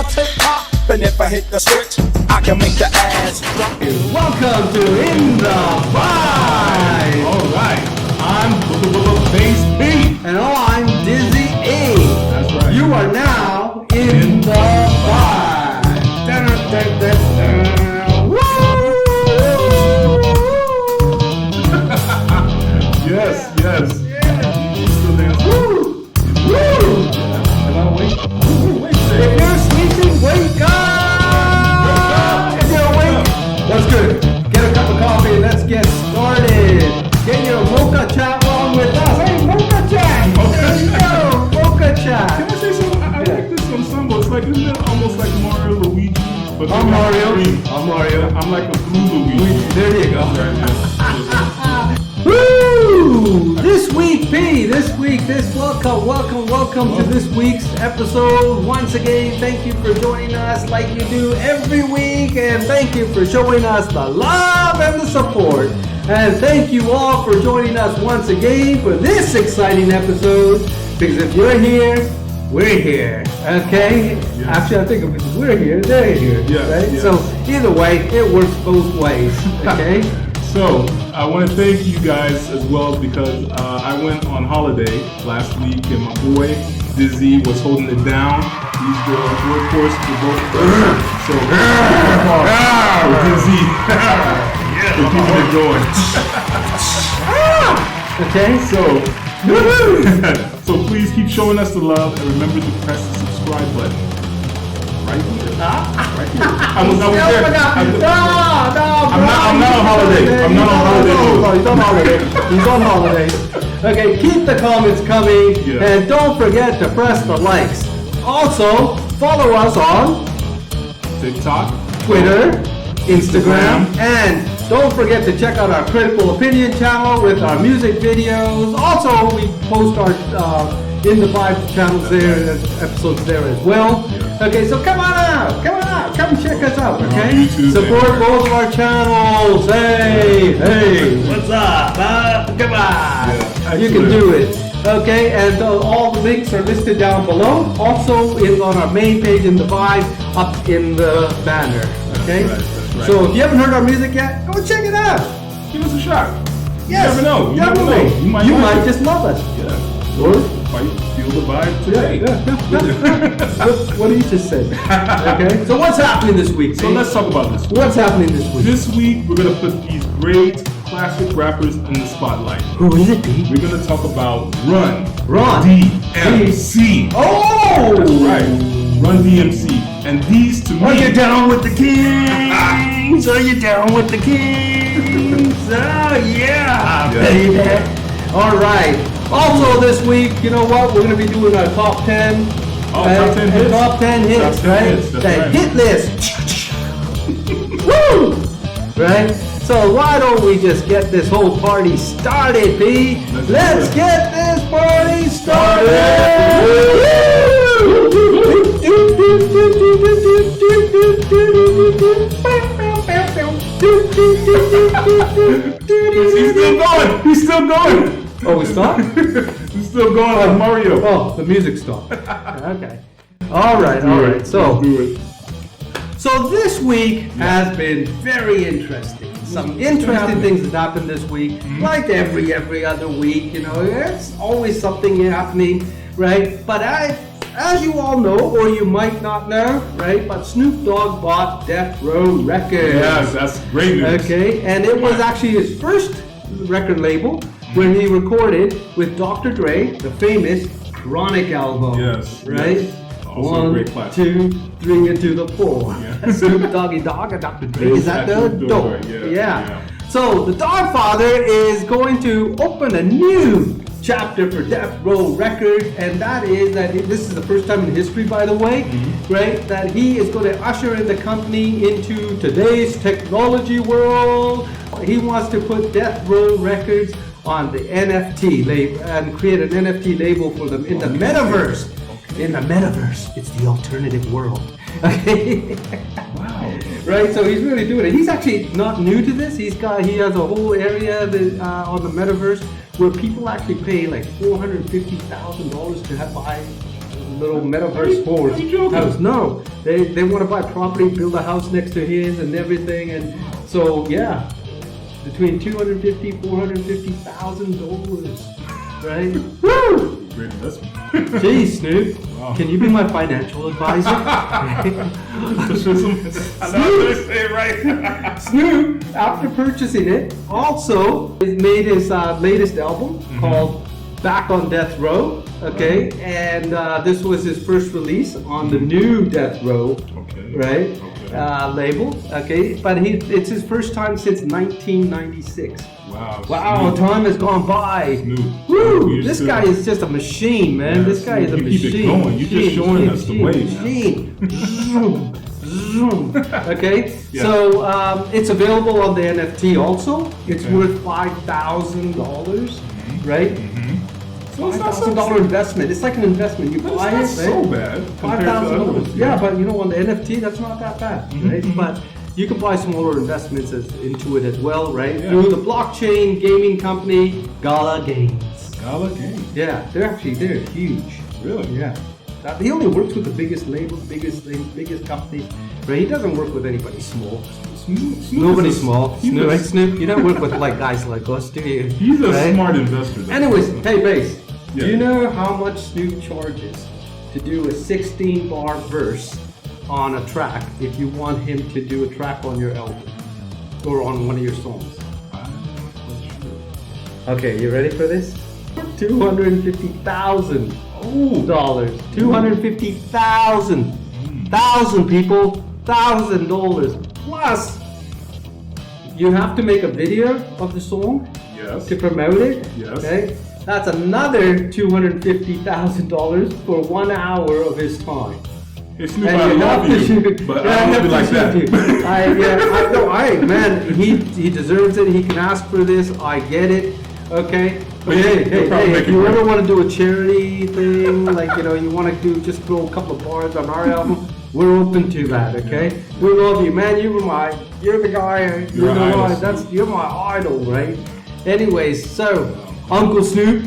my tip top. And if I hit the switch, I can make the ass drop. Welcome to In the Vibe. Alright, I'm Bass B. And I'm DIZZ-E. That's right. You are now in the Vibe. Dun, dun, dun, dun. Woo! Yes. Yeah. Still dance. Woo! Woo! Am I awake? Wait, If you're sleeping, wake up! If you're awake, that's good. Get a cup of coffee and let's get started. Get your mocha chat on with us. Hey, mocha chat! There you go, mocha chat. Can I say something? I like this ensemble. It's like, isn't it almost like Mario Luigi? But I'm Mario. I'm Mario. I'm like a blue Luigi. There you go. Right, yes. Woo! This week, P. Welcome to this week's episode. Once again, thank you for joining us like you do every week, and thank you for showing us the love and the support. And thank you all for joining us once again for this exciting episode. Because if you're here, we're here. Okay? Yes. Actually, I think if we're here, they're here. Yes, Right? yes. So either way, it works both ways. Okay? So, I want to thank you guys as well because I went on holiday last week and my boy DIZZ-E was holding it down. He's the workhorse for both of us. So, DIZZ-E for keeping it going. Okay? So please keep showing us the love and remember to press the subscribe button. Right here. Right here. I was there. I'm not on holiday. I'm not on holiday mode. He's on holiday. Okay, keep the comments coming, Yeah. and don't forget to press the likes. Also, follow us on TikTok, Twitter, Instagram, and don't forget to check out our Critical Opinion channel with our music videos. Also, we post our In the Vibe channels there, episodes there as well. Yeah. Okay, so come check us out, okay? YouTube Support and- both of our channels. Hey, what's up? Come on. Yeah, You can excellent. do it. Okay, and all the links are listed down below. Also, on our main page in the Vibe, up in the banner. Okay? That's right. So if you haven't heard our music yet, go check it out. Give us a shot. Yes, You never know. You never definitely. know. You like might it. just love us. Yeah. Or Might feel the vibe today. what do you just say? Okay. So what's happening this week? So let's talk about this. What's happening this week? This week we're gonna put these great classic rappers in the spotlight. Who is it, Pete? We're gonna talk about Run-D.M.C. Oh! That's right. Run-D.M.C. And these to me. Are you down with the Kings? Are you down with the Kings? Oh yeah, baby. All right. Also this week, you know what? We're going to be doing our top 10. Oh, top 10 hits? Top 10 hits, Top 10 right? hits, that's That right. hit list. Woo! Right? So why don't we just get this whole party started, P? Let's do it. get this party started! He's still going. Oh, we stopped? He's still going like Mario. Oh, the music stopped. Okay. All right. So this week has been very interesting. Some interesting things that happened this week, like every other week. You know, it's always something happening, right? But as you all know, or you might not know, right? But Snoop Dogg bought Death Row Records. Yes, that's great news. Okay, and it was actually his first record label when he recorded with Dr. Dre, the famous Chronic album. Yes, Right? yes. Also a 1, great classic. 2, 3, and to the 4. Yeah. Snoop Doggy Dogg and Dr. Dre is at the At the door. door, yeah. So the Dogfather is going to open a new chapter for Death Row Records, and that is that this is the first time in history, by the way, right? That he is going to usher in the company into today's technology world. He wants to put Death Row Records on the NFT label and create an NFT label for them in the metaverse. In the metaverse, it's the alternative world. Okay. Wow. Right, so he's really doing it. He's actually not new to this. He has a whole area that, on the metaverse where people actually pay like $450,000 to buy little metaverse horse house. No, they want to buy property, build a house next to his and everything. And so, yeah, between $250,000, $450,000, right? Woo! Great investment. Geez, Snoop, Wow. can you be my financial advisor? I know I say it right. Snoop, after purchasing it, also made his latest album called Back on Death Row. Okay, and this was his first release on the new Death Row, right? Label. Okay, but it's his first time since 1996. Wow, time has gone by. Snoop. Woo! This guy is just a machine, man. Yeah, this guy is a you machine. keep it going. You're just showing us the way, man. Zoom, zoom. Okay, Yeah. so it's available on the NFT also. It's worth $5,000, right? So it's not $5,000 investment. It's like an investment. You buy it, right? so bad. $5,000. Yeah, but you know, on the NFT, that's not that bad, right? But you can buy smaller investments into it as well, right? Yeah. Through the blockchain gaming company Gala Games. Gala Games. Yeah, they're huge. Really? Yeah. He only works with the biggest labels, biggest companies. Right? He doesn't work with anybody small. Snoop Nobody's small. He's Snoop, a- right, Snoop? You don't work with like guys like us, do you? He's a Right? smart investor. Though. Anyways, hey, Bass. Yeah. Do you know how much Snoop charges to do a 16-bar verse on a track if you want him to do a track on your album or on one of your songs? Okay, you ready for this? $250,000. $250,000 people, $1,000 plus. You have to make a video of the song Yes. to promote it. Yes. Okay, that's another $250,000 for 1 hour of his time. Hey, Snoop, And I you love have to you, shoot- but Yeah, I don't have be to like shoot that. you. Man, he deserves it. He can ask for this. I get it. Okay. But Hey, he'll probably if make it you work. ever want to do a charity thing, like, you know, you want to do just throw a couple of bars on our album, we're open to that. Okay. We love you, man. You're the guy. You're the an idol, one. You're my idol, right? Anyways, so Uncle Snoop.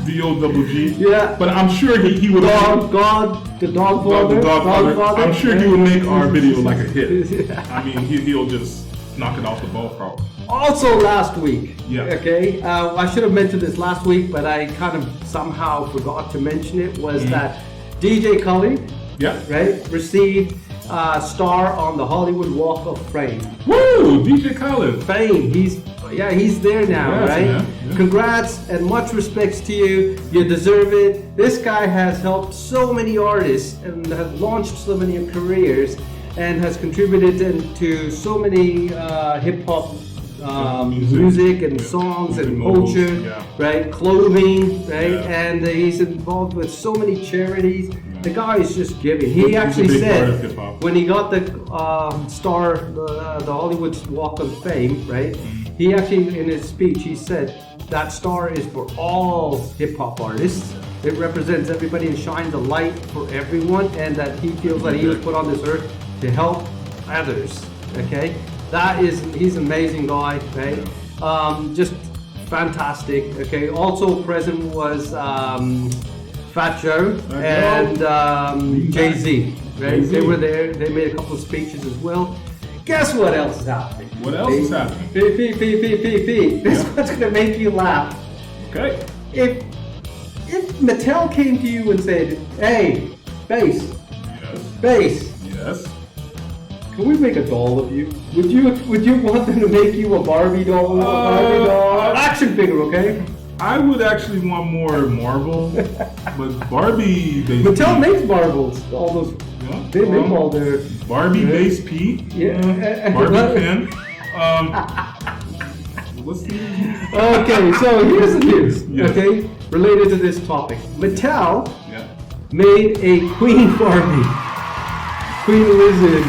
D-O-double-G. Yeah. But I'm sure he would. The dog father. The dog father. I'm sure he would make our video like a hit. Yeah. I mean, he'll just knock it off the ballpark. Also last week, Yeah. okay, I should have mentioned this last week, but I kind of somehow forgot to mention it, was that DJ Khaled, Yeah. right, received a star on the Hollywood Walk of Fame. Woo! DJ Khaled. He's there now, Congrats, right? man. Yeah. Congrats and much respects to you. You deserve it. This guy has helped so many artists and has launched so many careers and has contributed to so many hip hop music and songs Music and moguls, culture, yeah. right? Clothing, right? Yeah. And he's involved with so many charities. The guy is just giving. He He's a actually big part of said hip-hop. when he got the star, the Hollywood Walk of Fame, right? He actually, in his speech, he said that star is for all hip hop artists. It represents everybody and shines a light for everyone, and that he feels that he was put on this earth to help others. Okay, he's an amazing guy, right? Just fantastic. Okay. Also present was Fat Joe and Jay-Z. Right? Jay-Z. They were there. They made a couple of speeches as well. Guess what else is happening? What else is happening? Fee. This one's gonna make you laugh. Okay. If Mattel came to you and said, "Hey, Bass, Yes. can we make a doll of you? Would you want them to make you a Barbie doll? Action figure, okay? I would actually want more Marvel, but Barbie. Mattel makes marbles. All those. They make all their. Barbie base P. Yeah. Barbie pen. What's the? Okay, so here's the news. Yes. Okay, related to this topic, Mattel Yeah. made a Queen Barbie. Queen Elizabeth,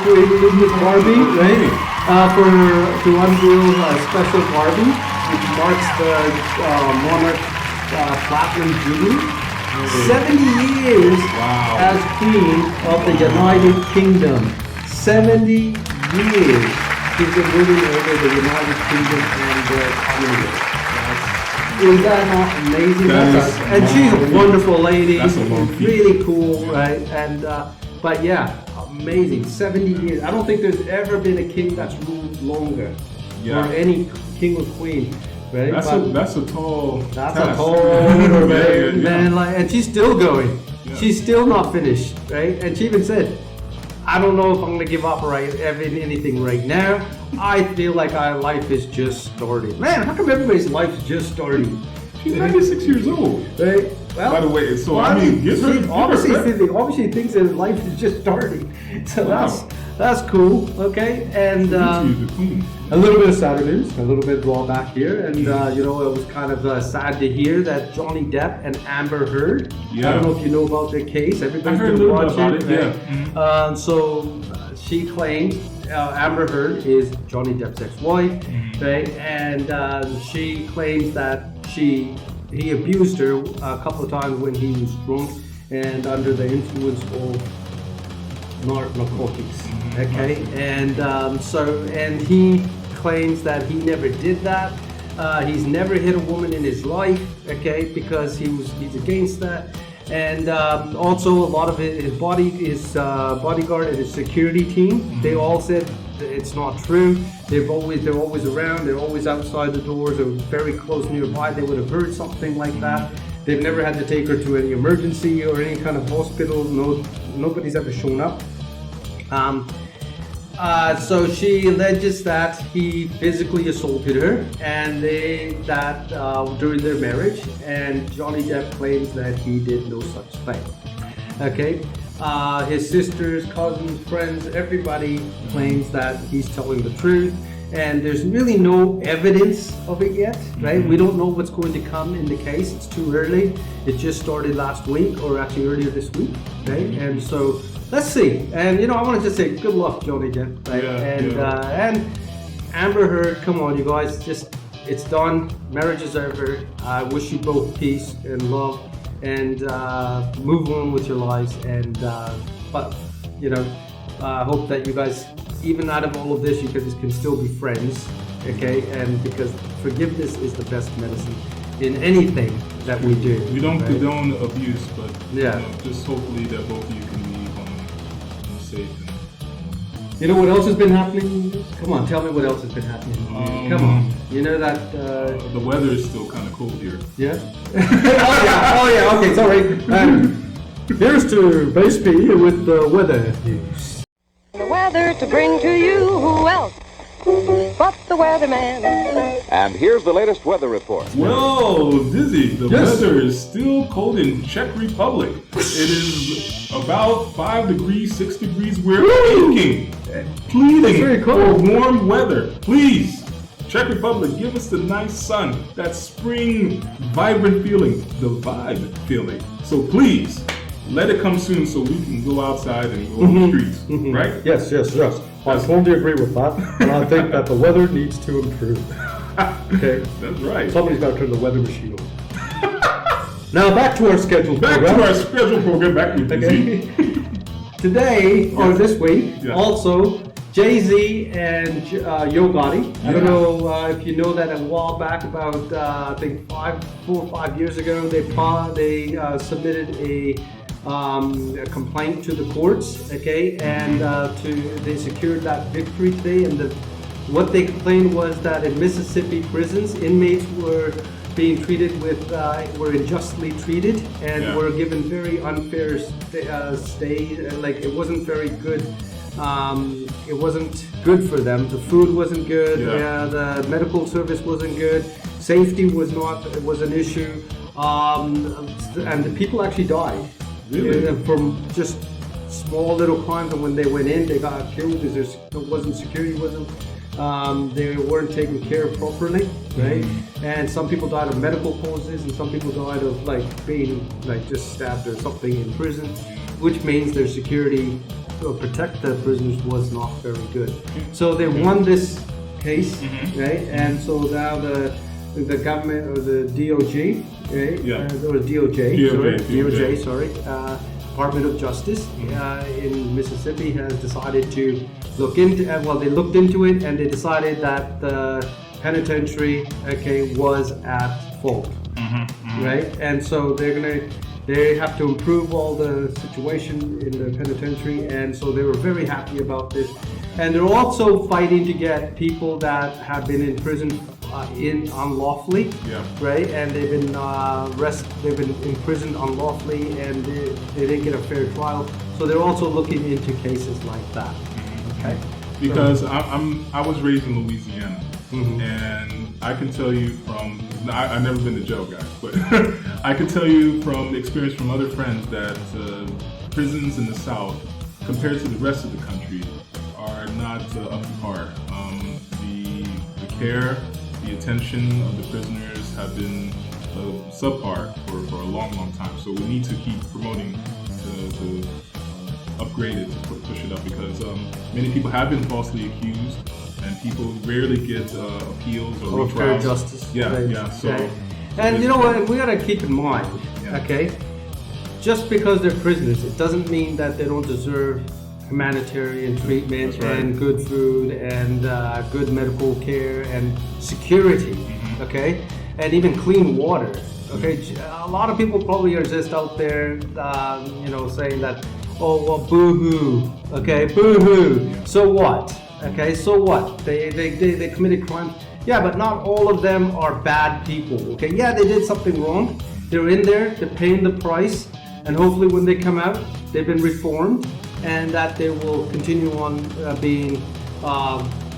Queen Elizabeth Barbie, right? To unveil a special Barbie, which marks the Monarch Platinum Jubilee. 70 years Wow. as Queen of the United Kingdom. 70 years she's been ruling over the United Kingdom and the Commonwealth. Is that not amazing? And she's a wonderful lady. That's a long feat. Really cool, right? And but yeah, amazing. 70 years. I don't think there's ever been a king that's ruled longer, or any king or queen. Right? That's a tall. That's task. A tall order, man. Like, and she's still going. Yeah. She's still not finished, right? And she even said, "I don't know if I'm gonna give up anything right now. I feel like our life is just starting." Man, how come everybody's life is just starting? She's 96 years old. Right? Well, by the way, so I mean, obviously thinks that life is just starting. So that's cool. Okay, and a little bit of sad news, a little bit raw back here, and it was kind of sad to hear that Johnny Depp and Amber Heard. Yeah. I don't know if you know about their case. Everybody's been watching it. Right? Yeah. So she claims Amber Heard is Johnny Depp's ex-wife, right? And she claims that he abused her a couple of times when he was drunk and under the influence of narcotics. Okay, and he claims that he never did that. He's never hit a woman in his life. Okay, because he's against that. And also a lot of his bodyguard and his security team, they all said it's not true. They're always around. They're always outside the doors. They're very close nearby. They would have heard something like that. They've never had to take her to any emergency or any kind of hospital. Nobody's ever shown up. So she alleges that he physically assaulted her, and during their marriage, and Johnny Depp claims that he did no such thing. Okay, his sisters, cousins, friends, everybody claims that he's telling the truth, and there's really no evidence of it yet, right? We don't know what's going to come in the case. It's too early. It just started last week, or actually earlier this week, right? And so let's see. And I want to just say good luck, Johnny Depp, right? And Amber Heard, come on, you guys, it's done. Marriage is over. I wish you both peace and love, and move on with your lives. And but I hope that you guys, even out of all of this, you guys can still be friends, okay? And because forgiveness is the best medicine in anything that we do. We don't condone abuse, but just hopefully that both of you can be safe. You know what else has been happening? Come on, tell me what else has been happening. Come on. You know that... the weather is still kind of cold here. Yeah? oh yeah, okay, sorry. Here's to Base P with the weather news. The weather to bring to you, who else but the weatherman? And here's the latest weather report. Well, DIZZ-E, the weather is still cold in Czech Republic. It is about 5 degrees, 6 degrees. We're pleading for warm weather. Please, Czech Republic, give us the nice sun, that spring, vibrant feeling, the vibe feeling. So please, let it come soon so we can go outside and go on the streets, right? Yes. I totally agree with that, and I think that the weather needs to improve. Okay? That's right. Somebody's got to turn the weather machine on. Now back to our scheduled program. Back to DIZZ-E. Today, or this week, also, Jay-Z and Yo Gotti. I don't know if you know that a while back, about I think 4 or 5 years ago, they submitted a complaint to the courts, okay, and they secured that victory today. And what they complained was that in Mississippi prisons, inmates were being treated were unjustly treated and were given very unfair stay. Like it wasn't very good. It wasn't good for them. The food wasn't good. The medical service wasn't good. Safety was an issue, and the people actually died. Really? From just small little crimes, and when they went in, they got killed because there wasn't security with them. They weren't taken care of properly, right? And some people died of medical causes, and some people died of being just stabbed or something in prison, which means their security to protect the prisoners was not very good. So they won this case, right? And so now the government, or the DOJ, right? Or DOJ, sorry, Department of Justice in Mississippi has decided to look into. They looked into it, and they decided that penitentiary, okay, was at fault, right? And so they have to improve all the situation in the penitentiary, and so they were very happy about this. And they're also fighting to get people that have been in prison in unlawfully, right? And they've been imprisoned unlawfully, and they didn't get a fair trial. So they're also looking into cases like that. Okay. Because I was raised in Louisiana, and I can tell you from I've never been to jail, guys, but I can tell you from experience from other friends that prisons in the South, compared to the rest of the country, are not up to par. The care, the attention of the prisoners have been subpar for a long, long time. So we need to keep promoting to upgrade it, to push it up, because many people have been falsely accused, and people rarely get appeals or retrials. Fair justice. Yeah, right. yeah. So, right. And you know what? We gotta keep in mind, okay? Just because they're prisoners, it doesn't mean that they don't deserve humanitarian treatment and good food and good medical care and security, okay? And even clean water, okay? A lot of people probably are just out there, saying that, oh, well, boo-hoo, okay, boo-hoo. So what? Okay, so what? They committed crimes. Yeah, but not all of them are bad people, okay? Yeah, they did something wrong. They're in there, they're paying the price, and hopefully when they come out, they've been reformed, and that they will continue on being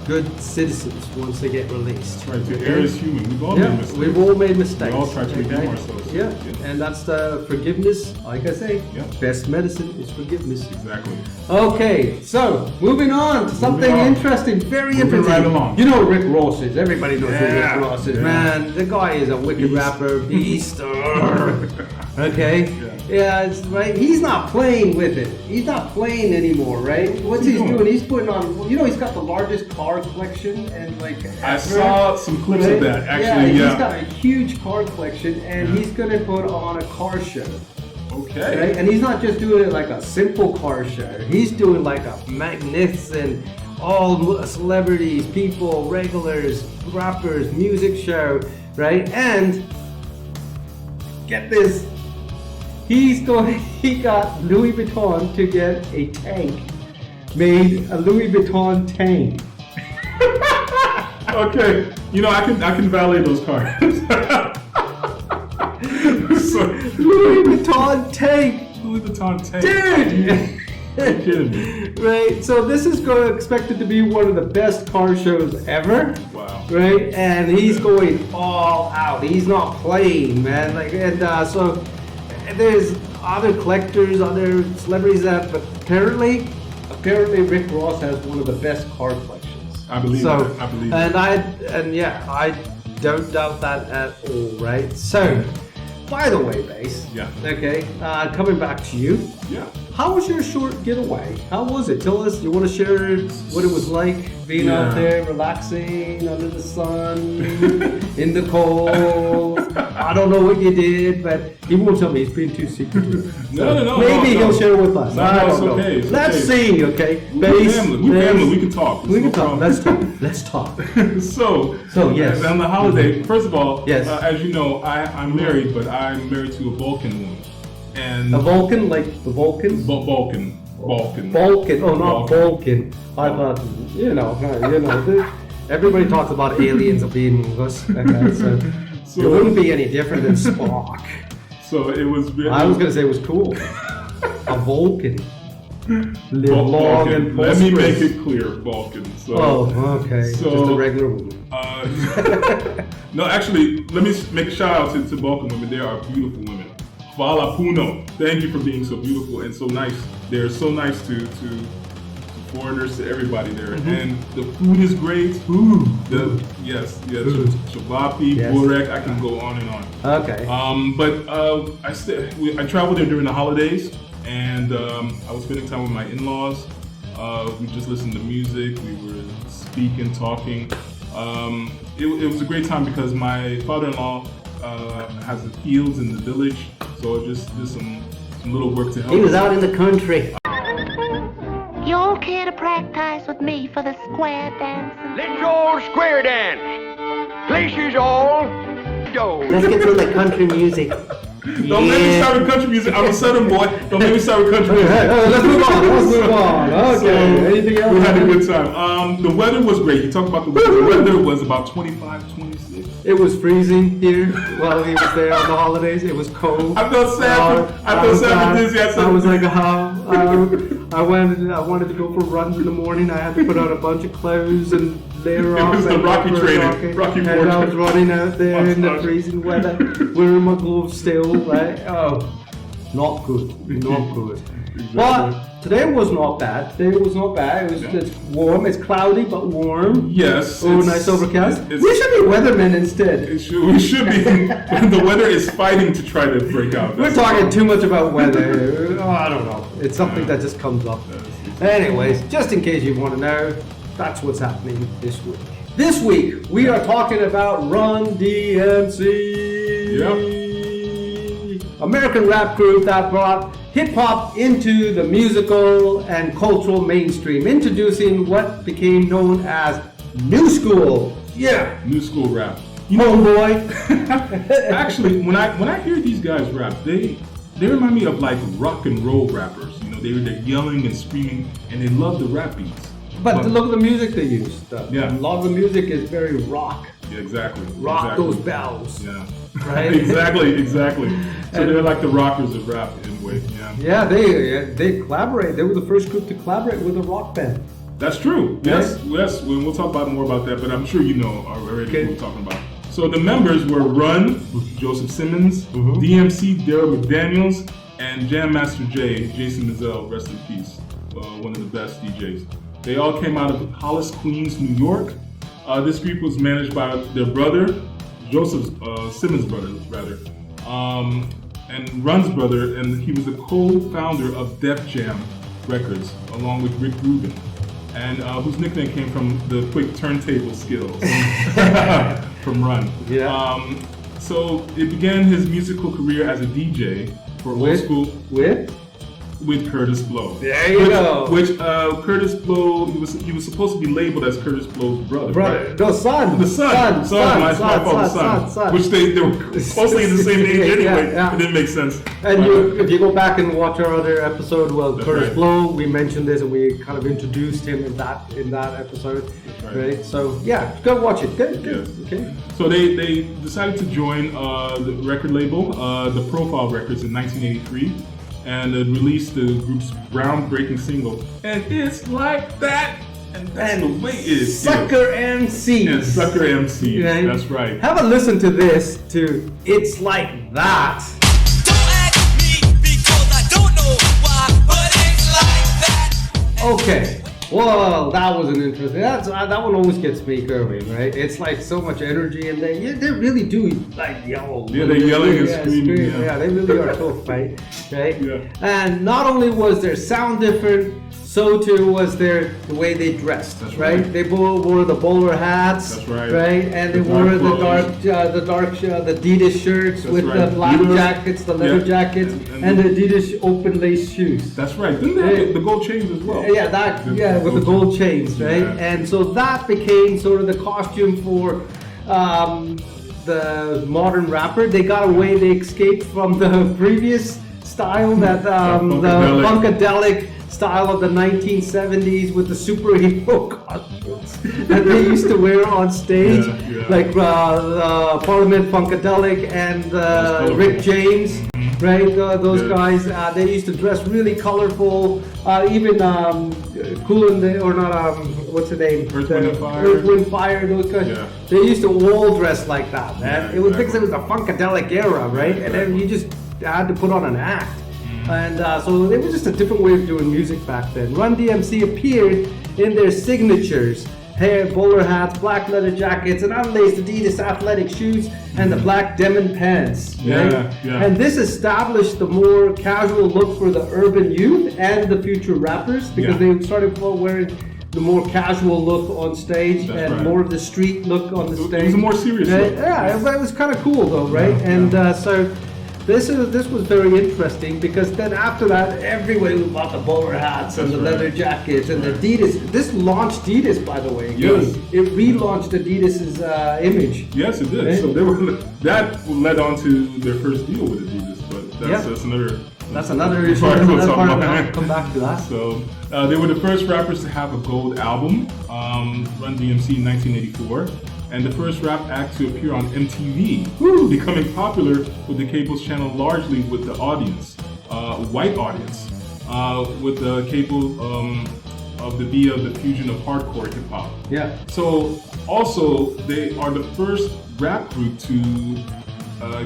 good citizens once they get released. Right, the air is human. We've all made mistakes. We've all made mistakes. We all try to redeem ourselves. Yeah, and that's the forgiveness. Like I say, best medicine is forgiveness. Exactly. Okay, so moving on to something interesting, very interesting. Right along. You know who Rick Ross is. Everybody knows who Rick Ross is. Man, the guy is a wicked rapper, beast. Okay. Yeah, it's right. He's not playing with it. He's not playing anymore, right? What's he doing? He's putting on. You know, he's got the largest car collection, and I saw some clips of that. Actually, he's got a huge car collection, and he's gonna put on a car show. Okay. Right? And he's not just doing it like a simple car show. He's doing like a magnificent, all celebrities, people, regulars, rappers, music show, right? And get this. He got Louis Vuitton to get a tank, made a Louis Vuitton tank. Okay, you know I can valet those cars. Louis Vuitton tank. Louis Vuitton tank. Dude! Are you kidding me? Right, so this is expected to be one of the best car shows ever. Wow. Right, and he's going all out. He's not playing, man. So there's other collectors, other celebrities that, but apparently Rick Ross has one of the best car collections. I believe that. I believe and that. I don't doubt that at all, right? So, by the way, Bass. Yeah. Okay, coming back to you. Yeah. How was your short getaway? How was it? Tell us. You want to share what it was like being out there, relaxing under the sun, in the cold? I don't know what you did, but he won't tell me. He's being too secretive. No. Maybe he'll share with us. I don't know. Okay. Let's see. Okay. We're family. We can talk. We can talk. Let's talk. So yes. On the holiday, first of all, yes. As you know, I'm married, but I'm married to a Balkan woman. And a Vulcan, like the Vulcan? Balkan. Oh, not Vulcan. I thought, everybody talks about aliens being English. Okay, so it wouldn't be any different than Spock. So it was really... I was going to say it was cool. A Vulcan. Live long and prosperous. Let me make it clear, Balkan. So, okay. So, just a regular woman. No, actually, let me make a shout out to Balkan women. They are beautiful women. Hvala puno. Thank you for being so beautiful and so nice. They're so nice to foreigners, to everybody there. And the food is great. Yes. Shabapi, burek, I can go on and on. Okay. But I traveled there during the holidays, and I was spending time with my in-laws. We just listened to music. We were speaking, talking. It was a great time because my father-in-law has the fields in the village, so just did some little work to help. He was out in the country. You all care to practice with me for the square dance? Let's all square dance. places all go. Let's get to the country music. Don't make me start with country music. I'm a Southern boy. Don't make me start with country music. Let's move on. Okay. So, anything else? We had a good time. The weather was great. You talked about the weather. The weather was about 25, 26. It was freezing here while he was there on the holidays. It was cold. I felt sad. I felt sad for Dizzy. I was like, I wanted to go for runs in the morning. I had to put on a bunch of clothes and layer It off. was the Rocky training. Rocky and Ford I was running out there in the montage. freezing weather, wearing my gloves still. Right? Oh, not good. Not good. Exactly. But today was not bad. It's warm. It's cloudy but warm. Yes. Oh, nice overcast. it's- We should be weathermen instead. We should be. The weather is fighting to try to break out. We're talking too much about weather. Oh, I don't know. It's something that just comes up. Anyways, just in case you want to know, that's what's happening this week. This week, we are talking about Run-D.M.C. Yep. American rap group that brought hip-hop into the musical and cultural mainstream, introducing what became known as New School. Yeah. New school rap. Homeboy. Actually, when I hear these guys rap, they remind me of like rock and roll rappers. You know, they're yelling and screaming, and they love the rap beats. But look at the music they use. Yeah. A lot of the music is very rock. Yeah, exactly. Rock exactly. those bells. Yeah. Right? exactly. So And- they're like the rockers of rap in a way. Yeah. Yeah, they collaborate. They were the first group to collaborate with a rock band. That's true. Yes. Right? Yes. We'll talk about more about that, but I'm sure you know already Okay. what we're talking about. So the members were Run, Joseph Simmons, Mm-hmm. DMC, Daryl McDaniels, and Jam Master Jay, Jason Mizell, rest in peace, one of the best DJs. They all came out of Hollis, Queens, New York. This group was managed by their brother, Joseph Simmons' brother, rather, and Run's brother, and he was the co-founder of Def Jam Records, along with Rick Rubin, and whose nickname came from the quick turntable skills from Run. Yeah. So it began his musical career as a DJ for old school with Curtis Blow. There you go. Which Curtis Blow, he was supposed to be labeled as Curtis Blow's brother. Right? No, son. My fault, the son. Which they were supposedly the same age anyway. Yeah. It didn't make sense. And if you go back and watch our other episode, well, That's Curtis right. Blow, we mentioned this and we kind of introduced him in that episode. That's right. So yeah, go watch it. Good. Yes. Okay. So they decided to join the record label, the Profile Records, in 1983, and released the group's groundbreaking single, And It's Like That, and that's the way it is. Sucker MC. And Sucker MC. Right? That's right. Have a listen to this, to It's Like That. Don't ask me because I don't know why, but it's like that. Okay. Well, that was an interesting. That one always gets me going, right? It's like so much energy, and they really do like yell. Yeah, they're yelling and screaming. Yeah, they really are tough, right? Yeah. And not only was their sound different, so too was the way they dressed. That's right. right. They both wore the bowler hats. That's right. Right, and they The wore dark the dark Adidas shirts That's with right. the black Adidas. jackets, the leather Yeah. jackets, And and the Adidas open lace shoes. That's right. Didn't they have the gold chains as well? Yeah, with the gold chains, right? Yeah. And so that became sort of the costume for the modern rapper. They got away, they escaped from the previous style, that the funkadelic style of the 1970s with the superhero costumes that they used to wear on stage, Yeah. like Parliament Funkadelic and Rick James. Right, those Yeah. guys, they used to dress really colorful. Even Cool and or not, what's the name? Earth, Wind, and Fire. Earth, Wind, Fire. Those guys. Yeah. They used to all dress like that, man. Yeah, It was because exactly. it was a funkadelic era, right? And then you just had to put on an act. And so it was just a different way of doing music back then. Run-D.M.C. appeared in their signatures. Hair, bowler hats, black leather jackets, and unlaced Adidas athletic shoes, and the black denim pants. Right? Yeah. And this established the more casual look for the urban youth and the future rappers, because Yeah. they started wearing the more casual look on stage. That's and right. more of the street look on the stage. It was a more serious Right? look. Yeah, it was kind of cool though, right? Yeah, And yeah. so this was very interesting because then after that, everybody bought the bowler hats and the leather jackets and Adidas. This launched Adidas, by the way. Yes. It relaunched Adidas's image. Yes, it did. Right? So that led on to their first deal with Adidas, but that's another. That's another issue. Part That's another part about I'll that. come back to that. So they were the first rappers to have a gold album, Run-D.M.C. in 1984, and the first rap act to appear on MTV, becoming popular with the cable's channel largely with the audience, white audience, with the cable of the via the fusion of hardcore hip hop. Yeah. So also they are the first rap group to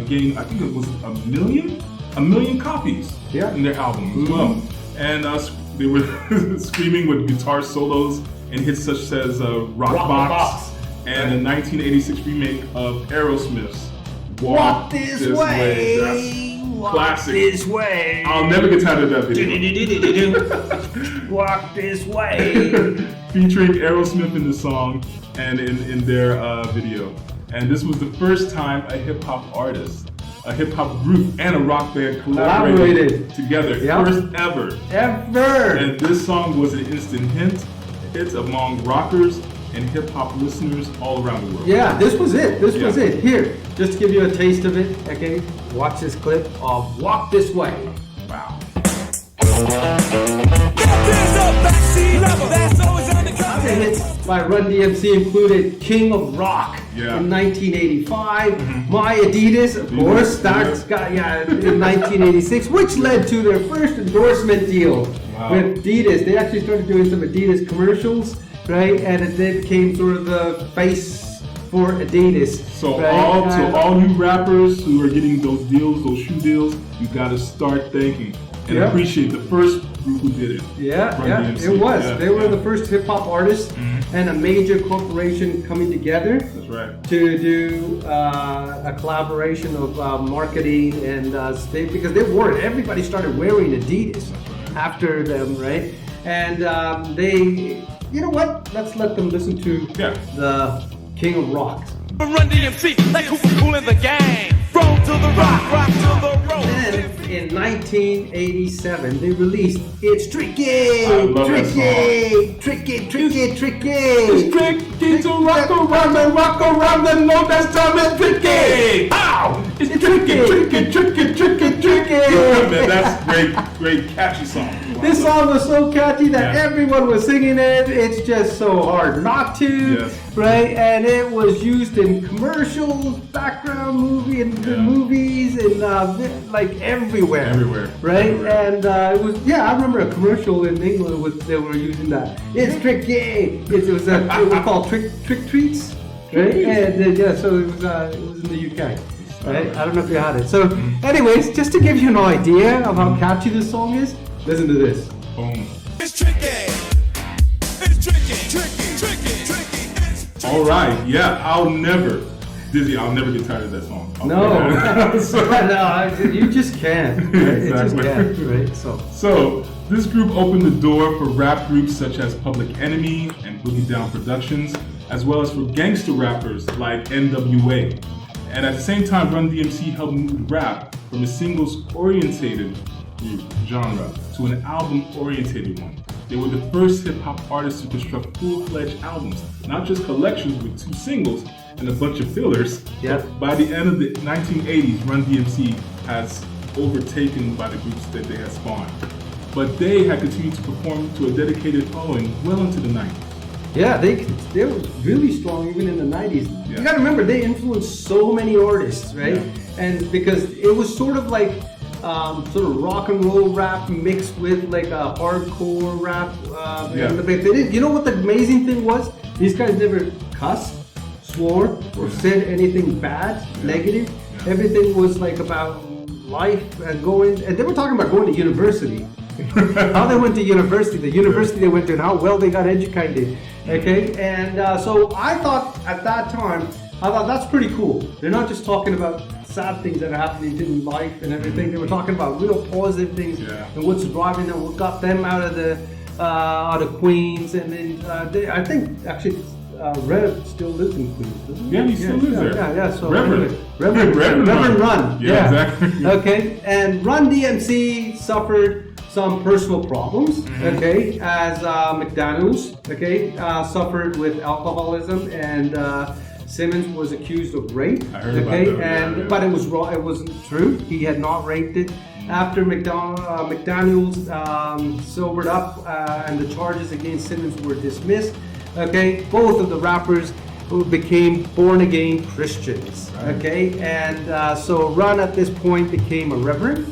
gain, I think it was a million copies in their album as well. And they were screaming with guitar solos and hits such as Rock Box and the 1986 remake of Aerosmith's Walk This Way. That's classic. This way. I'll never get tired of that video. Walk this way. Featuring Aerosmith in the song and in their video. And this was the first time a hip hop artist, a hip hop group, and a rock band collaborated together. Yep. First ever. And this song was an instant hit among rockers and hip hop listeners all around the world. Yeah, this was it. This was it. Here, just to give you a taste of it, okay? Watch this clip of Walk This Way. Wow. Other hits by Run-D.M.C. included King of Rock in 1985, My Adidas, of course, in 1986, which led to their first endorsement deal with Adidas. They actually started doing some Adidas commercials, right? And it then became sort of the face for Adidas. So all you rappers who are getting those deals, those shoe deals, you got to start thanking and appreciate the first group who did it. It was. They were the first hip hop artists and a major corporation coming together. That's right. To do a collaboration of marketing and because they wore it. Everybody started wearing Adidas after them, right? And they, you know what? Let's let them listen to the King of Rock. Run-D.M.C. like who was cool in the gang. Roll to the rock to the road. Then in 1987, they released It's Tricky, Tricky. Tricky. It's tricky to rock around and know that's time is tricky. Ow! It's tricky. Man, that's great catchy song. This song was so catchy that everyone was singing it. It's just so hard not to, right? And it was used in commercials, background movie, and movies, and like everywhere. Right? And it was, I remember a commercial in England they were using that. It's tricky. It was called Trick Treats, right? And so it was in the UK. Right? I don't know if you had it. So, anyways, just to give you an idea of how catchy this song is, listen to this. Boom. It's tricky. It's tricky. All right. I'll never get tired of that song. You just can't. Right? It just can't, right? So this group opened the door for rap groups such as Public Enemy and Boogie Down Productions, as well as for gangster rappers like NWA. And at the same time, Run-D.M.C. helped move rap from a singles-orientated genre to an album-orientated one. They were the first hip-hop artists to construct full-fledged albums, not just collections with 2 singles and a bunch of fillers. But by the end of the 1980s, Run-D.M.C. has overtaken by the groups that they had spawned. But they had continued to perform to a dedicated following well into the 90s. Yeah, they were really strong even in the 90s. You gotta remember, they influenced so many artists, right? And because it was sort of like sort of rock and roll rap mixed with like a hardcore rap. You know what the amazing thing was? These guys never cussed, swore, or said anything bad, negative. Everything was like about life and they were talking about going to university. How they went to university, the university they went to, and how well they got educated. Okay, and so I thought at that time, that's pretty cool. They're not just talking about sad things that are happening in life and everything. They were talking about real positive things and what's driving them, what got them out of Queens, and then I think actually Rev still lives in Queens, doesn't he? Yeah, he still lives there. Yeah. So Reverend. anyway, Reverend Run. Yeah, exactly. Okay, and Run-D.M.C. suffered some personal problems. Mm-hmm. Okay, as McDaniels, suffered with alcoholism, and Simmons was accused of rape. I heard about that. But it was wrong. It wasn't true. He had not raped it. After McDaniels sobered up and the charges against Simmons were dismissed, both of the rappers became born-again Christians, and so Run at this point became a reverend,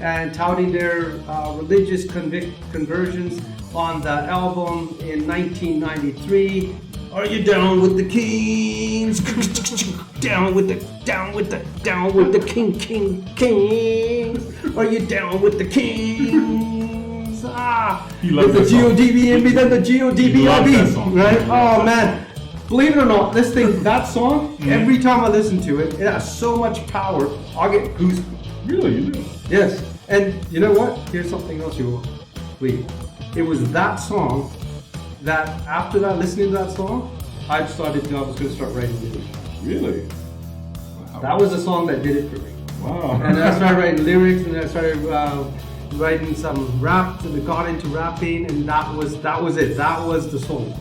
and touting their religious conversions on the album in 1993. Are you down with the kings? down with the kings. Are you down with the kings? He loves with the that song. G-O-D-B-M-B, then the He loves that song. G-O-D-B-R-B, right? Oh man, believe it or not, that song, every time I listen to it, it has so much power, I'll get goosebumps. Really, you do? Yes, and you know what? Here's something else you will believe. It was that song that after that, listening to that song, I was going to start writing lyrics. Really? Wow. That was the song that did it for me. Wow. And then I started writing lyrics, and then I started writing some rap, and I got into rapping, and that was it. That was the song.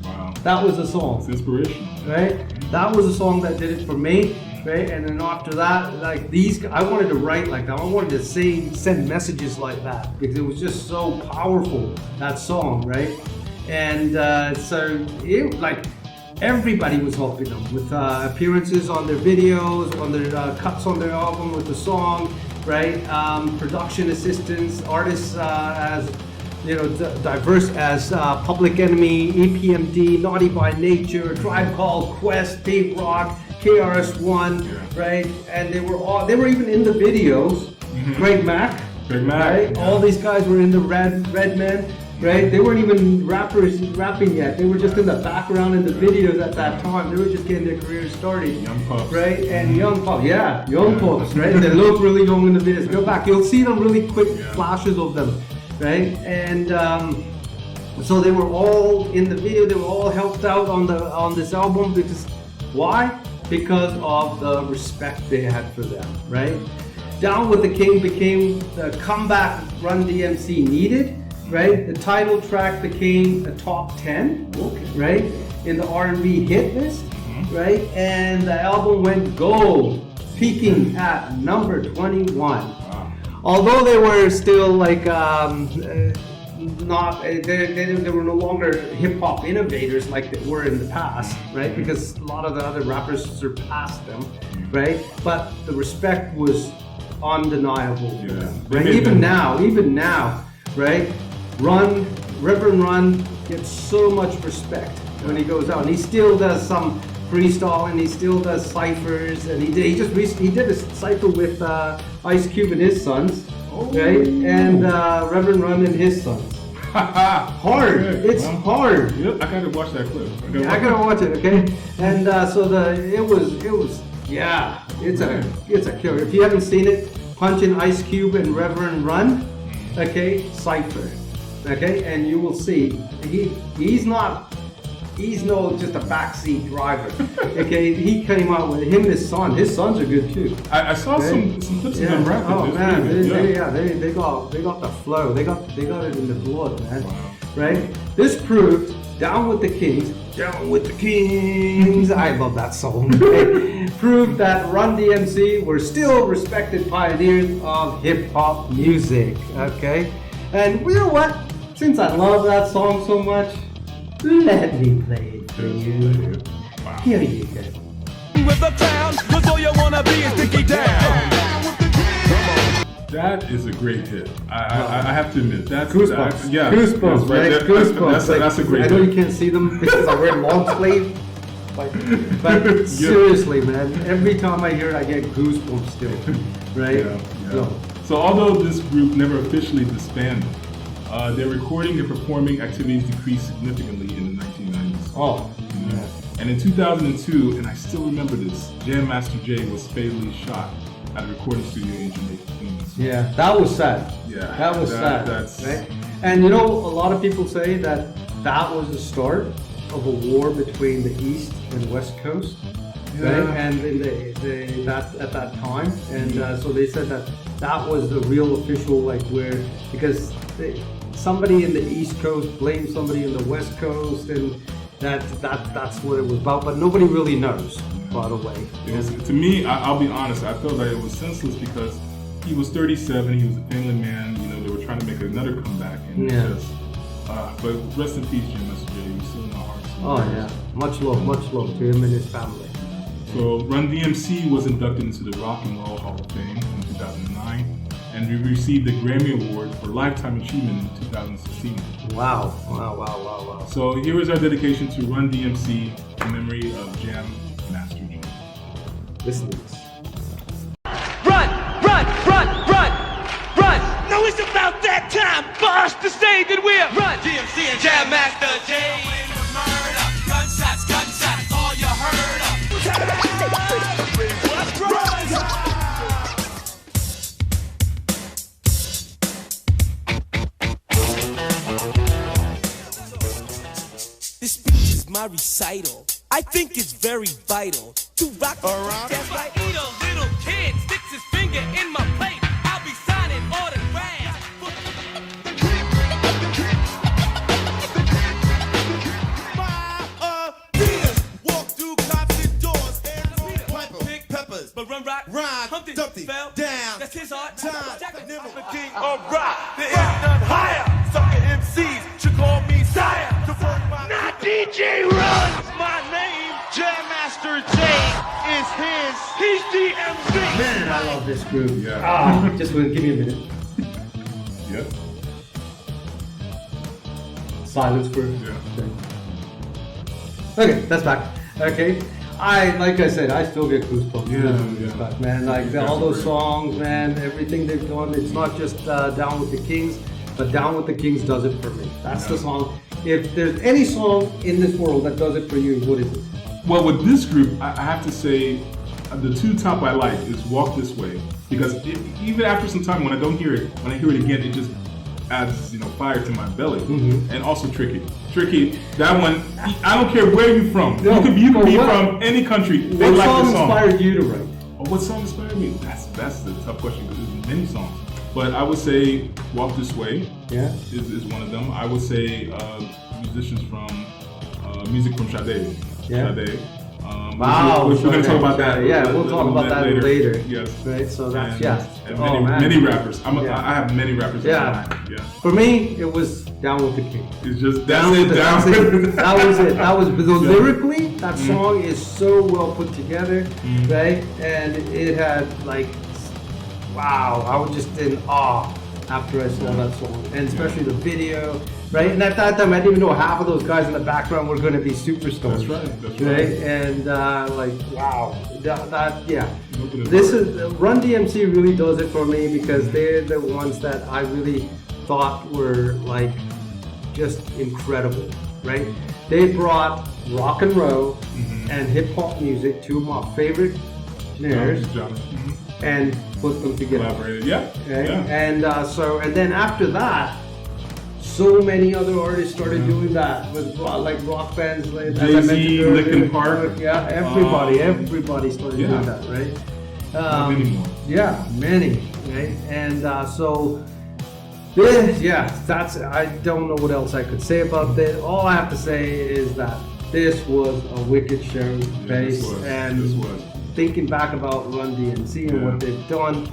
Wow. That was the song. It's inspirational. Right? That was the song that did it for me. Right? And then after that, like I wanted to write like that. I wanted to send messages like that because it was just so powerful, that song, right? And so everybody was helping them with appearances on their videos, on their cuts on their album with the song, right? Production assistants, artists as diverse as Public Enemy, EPMD, Naughty by Nature, Tribe Called Quest, Dave Rock, KRS-One, right? And they were even in the videos. Greg Mack, right? Yeah. All these guys were in the Redmen. Right? They weren't even rapping yet. They were just in the background in the videos at that time. They were just getting their careers started. Young Puffs. Right? And Young Puffs. Yeah, Young Puffs, right? They look really young in the videos. Go back. You'll see them really quick flashes of them. Right? And so they were all in the video. They were all helped out on this album because why? Because of the respect they had for them. Right? Down with the King became the comeback Run-D.M.C. needed. Right, the title track became a top 10, right, in the R&B hit list, right, and the album went gold, peaking at number 21. Wow. Although they were still like they were no longer hip hop innovators like they were in the past, right, because a lot of the other rappers surpassed them, right, but the respect was undeniable. Yeah. Right, even now, right. Reverend Run gets so much respect when he goes out, and he still does some freestyling. He still does ciphers, and he did a cipher with Ice Cube and his sons, right? And Reverend Run and his sons. Hard, it's hard. Yep, I gotta watch that clip. I gotta watch it, okay? And it's a killer. If you haven't seen it, punch in Ice Cube and Reverend Run, cipher. Okay, and you will see he's no just a backseat driver. Okay, he came out with him and his son. His sons are good too. I saw some clips of them rapping. Oh It's man, really good. they got the flow. They got it in the blood, man. Wow. Right? This proved Down with the Kings. I love that song. Proved that Run-D.M.C. were still respected pioneers of hip hop music. Okay, and you know what? Since I love that song so much, let me play it for you. Wow. Here you go. With the town, 'cause all you wanna be is Dickie down. That is a great hit. I have to admit, that's Goosebumps. right Goosebumps, right? there. Goosebumps. That's a great I know hit. you can't see them because I wear long sleeve. But seriously, man, every time I hear it, I get goosebumps still. Right? Yeah. So although this group never officially disbanded, their recording and performing activities decreased significantly in the 1990s. Oh. Yeah. And in 2002, and I still remember this, Jam Master Jay was fatally shot at a recording studio in Jamaica. Yeah, that was sad. Yeah, that was sad. That's right. And you know, a lot of people say that was the start of a war between the East and West Coast, right? And in at that time, and so they said that was the real official, like, where, because somebody in the East Coast blamed somebody in the West Coast, and that's what it was about. But nobody really knows, by the way. To me, I'll be honest, I felt like it was senseless because he was 37, he was a family man, you know, they were trying to make another comeback, and just, but rest in peace, Jim Messenger, he's still in our hearts. Oh yeah, much love to him and his family. So Run-D.M.C was inducted into the Rock and Roll Hall of Fame in 2009, and he received the Grammy Award for Lifetime Achievement in 2016. Wow. So here is our dedication to Run-D.M.C. in memory of Jam Master Jam. Listen to this. Run! Now it's about that time for us to say that we're Run-D.M.C. and Jam Master Jam. Gunshots, all you heard of. This speech is my recital. I think it's very vital to rock around. That's right. Eat a little kid sticks his finger in my plate. I'll be signing autographs. Walk through cops and doors. Pick peppers, but run rock. Humpty fell down. That's his art. Never the king of rock. There is none higher. Sucker MCs should call me sire. Not DJ Run. My name, Jam Master J, is his. He's DMC. Man, I love this groove. Yeah. Just give me a minute. Yep. Silence for. Yeah. Okay, that's back. Okay. Like I said, I still get goosebumps. Yeah. Back, man. Like all those songs, man, everything they've done. It's not just Down with the Kings, but Down with the Kings does it for me. That's the song. If there's any song in this world that does it for you, what is it? Well, with this group, I have to say the two top I like is Walk This Way, because even after some time, when I don't hear it, when I hear it again, it just adds, fire to my belly. And also Tricky, that one, I don't care where you're from. You can be from any country. They like the song. What song inspired you to write? Oh, what song inspired me? That's the tough question, because there's many songs. But I would say Walk This Way is one of them. I would say musicians from music from Sade. Sade. Wow. We're going to talk about that. Yeah, we'll talk about that later. Yes. Right, so that's, and many rappers. I have many rappers. Yeah. For me, it was Down with the King. It's just, down with That was it. Lyrically, that song is so well put together, right? And it had, like, wow, I was just in awe after I saw that song, and especially the video, right? And at that time, I didn't even know half of those guys in the background were going to be superstars. That's right. And like, wow, This is Run-D.M.C. really does it for me, because they're the ones that I really thought were like just incredible, right? They brought rock and roll and hip hop music, two of my favorite genres, and put them together. Collaborated, And and then after that, so many other artists started doing that with rock bands, like DIZZ-E, Linkin Park. Everybody started doing that, right? Many more. Yeah, many, right? And that's, I don't know what else I could say about this. All I have to say is that this was a wicked show, This was. Thinking back about Run-D.M.C. and what they've done,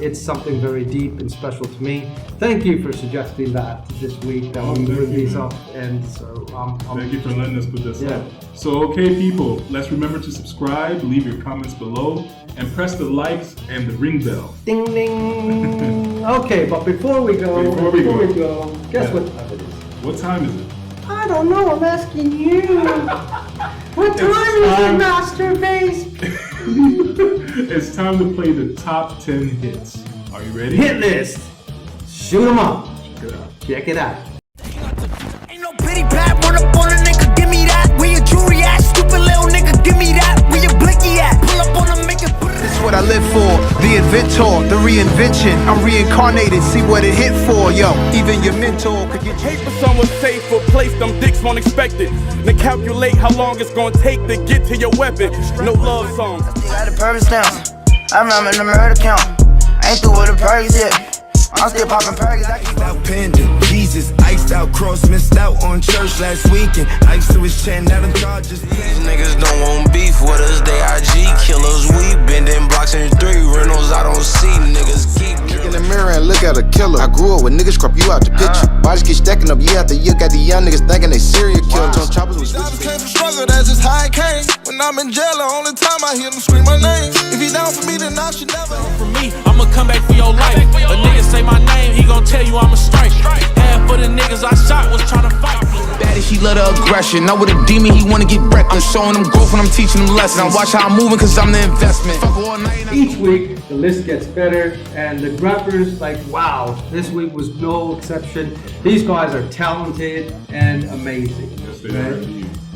it's something very deep and special to me. Thank you for suggesting that this week that we bring these up, and so thank you for letting us put this up. So, okay, people, let's remember to subscribe, leave your comments below, and press the likes and the ring bell. Ding ding. Okay, but before we go, guess what time it is? What time is it? I don't know. I'm asking you. What time is it, Master Bass? It's time to play the top 10 hits. Are you ready? Hit list. Shoot 'em up. Check it out. Ain't no pity pat, run up on a nigga, give me that. Where your jewelry at? Stupid little nigga, give me that. Where your blicky at? Pull up on a make it. This is what I live for. The inventor, the reinvention. I'm reincarnated, see what it hit for, yo. Even your mentor could get Hate for someone safe or place them dicks won't expect it. Then calculate how long it's gonna take to get to your weapon. No love songs. Got the purpose down. I'm in the murder count. Ain't through with the perks yet. I'm still popping perks. Iced out pendant, Jesus, iced out cross, missed out on church last weekend. Iced to his chin, now them charges. These niggas don't want beef with us, they IG killers. We bending blocks in 3 rentals, I don't see niggas keep look in the mirror and look at a killer. I grew up with niggas crop you out the picture. Bodies get stacking up year after year, got the young niggas thinking they serial killers. On choppers with switches. Came from struggle, that's just how it came. When I'm in jail, the only time I hear them scream my name. If you down for me, then I should never. For me, I'ma come back for your life. A nigga say my name, he gon' tell you I'm a strike. Half of the niggas I shot was tryna fight. Bad as she love the aggression. Now with a demon, he wanna get reckless. I'm showing him growth and I'm teaching him lessons. I watch how I'm moving cause I'm the investment. Each week, the list gets better, and the rappers, like, wow, this week was no exception. These guys are talented and amazing. Yes, they are.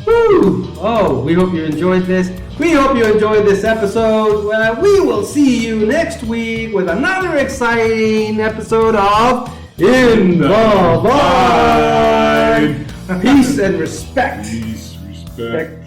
Woo! Oh, we hope you enjoyed this. We hope you enjoyed this episode. We will see you next week with another exciting episode of In the Vibe. Peace and respect. Peace, respect.